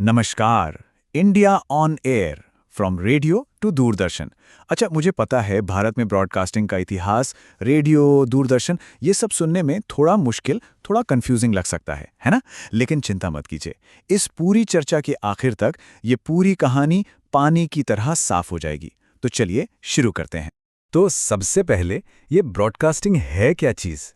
नमस्कार। India on air from radio to Doordarshan. अच्छा, मुझे पता है भारत में ब्रॉडकास्टिंग का इतिहास, रेडियो, दूरदर्शन, ये सब सुनने में थोड़ा मुश्किल, थोड़ा कंफ्यूजिंग लग सकता है ना? लेकिन चिंता मत कीजिए, इस पूरी चर्चा के आखिर तक ये पूरी कहानी पानी की तरह साफ हो जाएगी। तो चलिए शुरू करते हैं। तो सबसे पहले ये ब्रॉडकास्टिंग है क्या चीज़?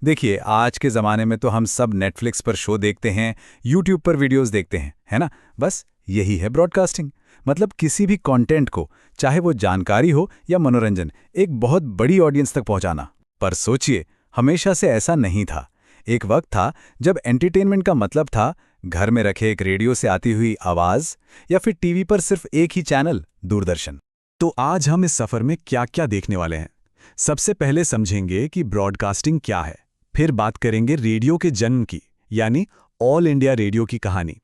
देखिए, आज के ज़माने में तो हम सब नेटफ्लिक्स पर शो देखते हैं, यूट्यूब पर वीडियोस देखते हैं, है ना? बस यही है ब्रॉडकास्टिंग। मतलब किसी भी कंटेंट को, चाहे वो जानकारी हो या मनोरंजन, एक बहुत बड़ी ऑडियंस तक पहुंचाना। पर सोचिए, हमेशा से ऐसा नहीं था। एक वक्त था जब एंटरटेनमेंट का मतलब था घर में रखे एक रेडियो से आती हुई आवाज़ या फिर टीवी पर सिर्फ एक ही चैनल, दूरदर्शन। तो आज हम इस सफर में क्या क्या देखने वाले हैं? सबसे पहले समझेंगे कि ब्रॉडकास्टिंग क्या है, फिर बात करेंगे रेडियो के जन्म की, यानी ऑल इंडिया रेडियो की कहानी।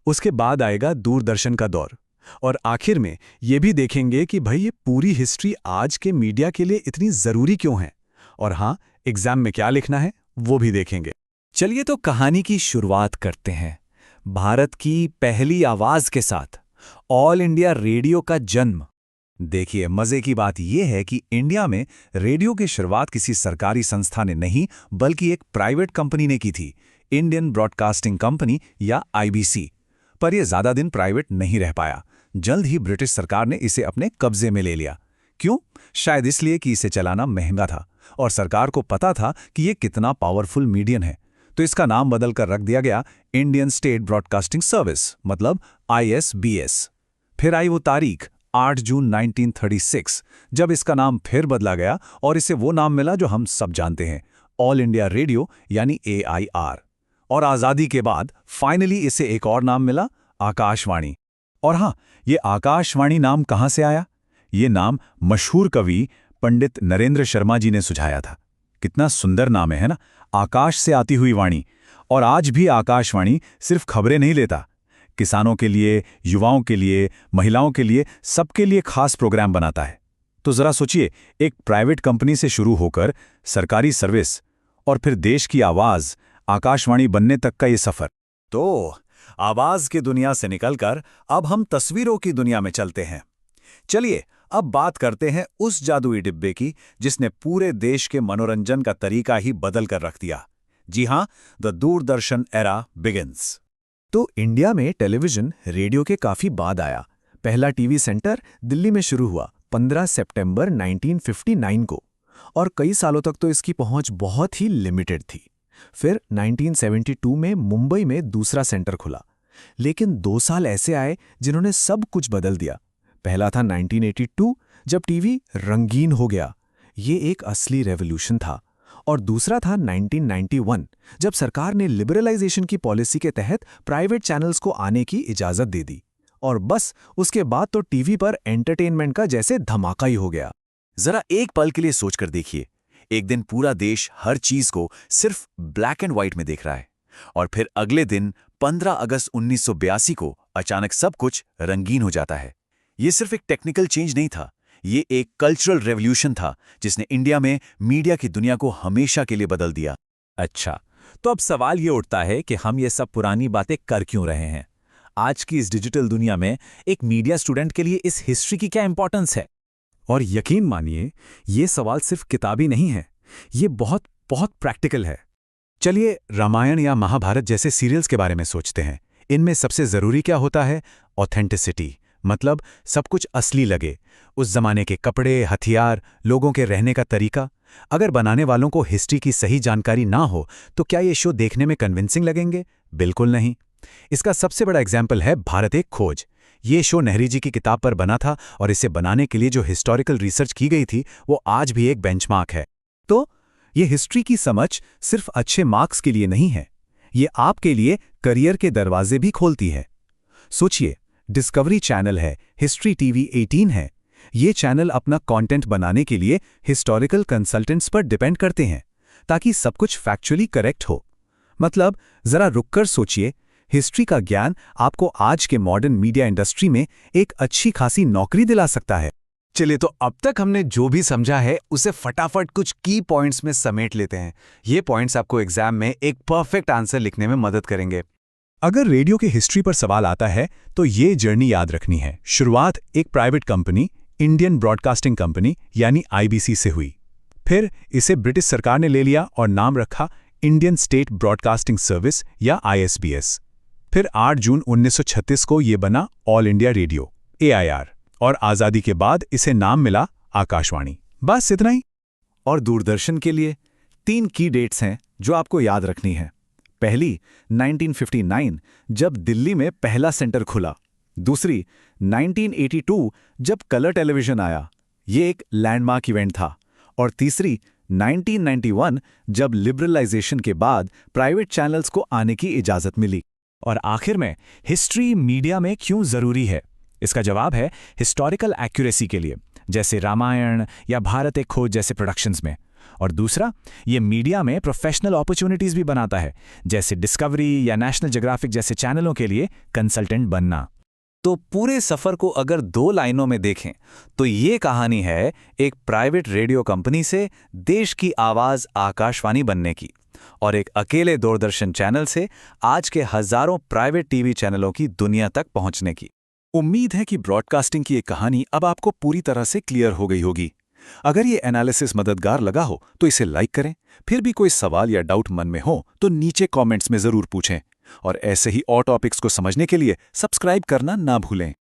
उसके बाद आएगा दूरदर्शन का दौर, और आखिर में ये भी देखेंगे कि भाई ये पूरी हिस्ट्री आज के मीडिया के लिए इतनी ज़रूरी क्यों है। और हाँ, एग्जाम में क्या लिखना है वो भी देखेंगे। चलिए तो कहानी की शुरुआत करते हैं, भारत की पहली आवाज़ के साथ, ऑल इंडिया रेडियो का जन्म। देखिए, मजे की बात यह है कि इंडिया में रेडियो की शुरुआत किसी सरकारी संस्था ने नहीं, बल्कि एक प्राइवेट कंपनी ने की थी, इंडियन ब्रॉडकास्टिंग कंपनी या आईबीसी। पर यह ज्यादा दिन प्राइवेट नहीं रह पाया। जल्द ही ब्रिटिश सरकार ने इसे अपने कब्जे में ले लिया। क्यों? शायद इसलिए कि इसे चलाना महंगा था और सरकार को पता था कि यह कितना पावरफुल मीडियम है। तो इसका नाम बदलकर रख दिया गया इंडियन स्टेट ब्रॉडकास्टिंग सर्विस, मतलब ISBS। फिर आई वो तारीख 8 जून 1936, जब इसका नाम फिर बदला गया और इसे वो नाम मिला जो हम सब जानते हैं, ऑल इंडिया रेडियो यानी AIR। और आज़ादी के बाद फाइनली इसे एक और नाम मिला, आकाशवाणी। और हाँ, ये आकाशवाणी नाम कहाँ से आया? ये नाम मशहूर कवि पंडित नरेंद्र शर्मा जी ने सुझाया था। कितना सुंदर नाम है ना? आकाश से आती हुई वाणी। और आज भी आकाशवाणी सिर्फ खबरें नहीं लेता, किसानों के लिए, युवाओं के लिए, महिलाओं के लिए, सबके लिए खास प्रोग्राम बनाता है। तो जरा सोचिए, एक प्राइवेट कंपनी से शुरू होकर सरकारी सर्विस और फिर देश की आवाज आकाशवाणी बनने तक का ये सफर। तो आवाज की दुनिया से निकलकर अब हम तस्वीरों की दुनिया में चलते हैं। चलिए अब बात करते हैं उस जादुई डिब्बे की जिसने पूरे देश के मनोरंजन का तरीका ही बदल कर रख दिया। जी हां, द दूरदर्शन एरा बिगिंस। तो इंडिया में टेलीविजन रेडियो के काफी बाद आया। पहला टीवी सेंटर दिल्ली में शुरू हुआ 15 सितंबर 1959 को, और कई सालों तक तो इसकी पहुंच बहुत ही लिमिटेड थी। फिर 1972 में मुंबई में दूसरा सेंटर खुला। लेकिन 2 साल ऐसे आए जिन्होंने सब कुछ बदल दिया। पहला था 1982, जब टीवी रंगीन हो गया। ये एक असली रेवोल्यूशन था। और दूसरा था 1991, जब सरकार ने लिबरलाइजेशन की पॉलिसी के तहत प्राइवेट चैनल्स को आने की इजाजत दे दी। और बस उसके बाद तो टीवी पर एंटरटेनमेंट का जैसे धमाका ही हो गया। जरा एक पल के लिए सोचकर देखिए, एक दिन पूरा देश हर चीज को सिर्फ ब्लैक एंड व्हाइट में देख रहा है, और फिर अगले दिन 15 अगस्त 1982 को अचानक सब कुछ रंगीन हो जाता है। ये सिर्फ एक टेक्निकल चेंज नहीं था, ये एक कल्चरल रेवोल्यूशन था जिसने इंडिया में मीडिया की दुनिया को हमेशा के लिए बदल दिया। अच्छा, तो अब सवाल ये उठता है कि हम ये सब पुरानी बातें कर क्यों रहे हैं? आज की इस डिजिटल दुनिया में एक मीडिया स्टूडेंट के लिए इस हिस्ट्री की क्या इंपॉर्टेंस है? और यकीन मानिए, ये सवाल सिर्फ किताबी नहीं है, ये बहुत बहुत प्रैक्टिकल है। चलिए रामायण या महाभारत जैसे सीरियल्स के बारे में सोचते हैं। इनमें सबसे जरूरी क्या होता है? ऑथेंटिसिटी, मतलब सब कुछ असली लगे। उस जमाने के कपड़े, हथियार, लोगों के रहने का तरीका। अगर बनाने वालों को हिस्ट्री की सही जानकारी ना हो तो क्या ये शो देखने में कन्विंसिंग लगेंगे? बिल्कुल नहीं। इसका सबसे बड़ा एग्जाम्पल है भारत एक खोज। ये शो नेहरू जी की किताब पर बना था, और इसे बनाने के लिए जो हिस्टोरिकल रिसर्च की गई थी वो आज भी एक बेंचमार्क है। तो ये हिस्ट्री की समझ सिर्फ अच्छे मार्क्स के लिए नहीं है, ये आपके लिए करियर के दरवाजे भी खोलती है। सोचिए, डिस्कवरी चैनल है, हिस्ट्री टीवी 18 है। ये चैनल अपना कंटेंट बनाने के लिए हिस्टोरिकल कंसल्टेंट्स पर डिपेंड करते हैं ताकि सब कुछ फैक्चुअली करेक्ट हो। मतलब जरा रुककर सोचिए, हिस्ट्री का ज्ञान आपको आज के मॉडर्न मीडिया इंडस्ट्री में एक अच्छी खासी नौकरी दिला सकता है। चलिए, तो अब तक हमने जो भी समझा है उसे फटाफट कुछ की पॉइंट्स में समेट लेते हैं। ये पॉइंट्स आपको एग्जाम में एक परफेक्ट आंसर लिखने में मदद करेंगे। अगर रेडियो के हिस्ट्री पर सवाल आता है तो ये जर्नी याद रखनी है। शुरुआत एक private company, Indian broadcasting company यानी आईबीसी से हुई। फिर इसे ब्रिटिश सरकार ने ले लिया और नाम रखा इंडियन स्टेट ब्रॉडकास्टिंग सर्विस या आईएसबीएस। फिर 8 जून 1936 को ये बना ऑल इंडिया रेडियो AIR और आज़ादी के बाद इसे नाम मिला आकाशवाणी। बस इतना ही। और दूरदर्शन के लिए 3 की डेट्स हैं जो आपको याद रखनी है। पहली 1959 जब दिल्ली में पहला सेंटर खुला। दूसरी 1982 जब कलर टेलीविजन आया, ये एक लैंडमार्क इवेंट था। और तीसरी 1991 जब लिबरलाइजेशन के बाद प्राइवेट चैनल्स को आने की इजाज़त मिली। और आखिर में हिस्ट्री मीडिया में क्यों ज़रूरी है? इसका जवाब है हिस्टोरिकल एक्यूरेसी के लिए, जैसे रामायण या भारत एक खोज जैसे प्रोडक्शंस में। और दूसरा, ये मीडिया में प्रोफेशनल अपॉर्चुनिटीज़ भी बनाता है, जैसे डिस्कवरी या नेशनल ज्योग्राफिक जैसे चैनलों के लिए कंसल्टेंट बनना। तो पूरे सफ़र को अगर 2 लाइनों में देखें तो ये कहानी है एक प्राइवेट रेडियो कंपनी से देश की आवाज़ आकाशवाणी बनने की, और एक अकेले दूरदर्शन चैनल से आज के हज़ारों प्राइवेट टीवी चैनलों की दुनिया तक पहुंचने की। उम्मीद है कि ब्रॉडकास्टिंग की ये कहानी अब आपको पूरी तरह से क्लियर हो गई होगी। अगर ये एनालिसिस मददगार लगा हो तो इसे लाइक करें। फिर भी कोई सवाल या डाउट मन में हो तो नीचे कमेंट्स में ज़रूर पूछें। और ऐसे ही और टॉपिक्स को समझने के लिए सब्सक्राइब करना ना भूलें।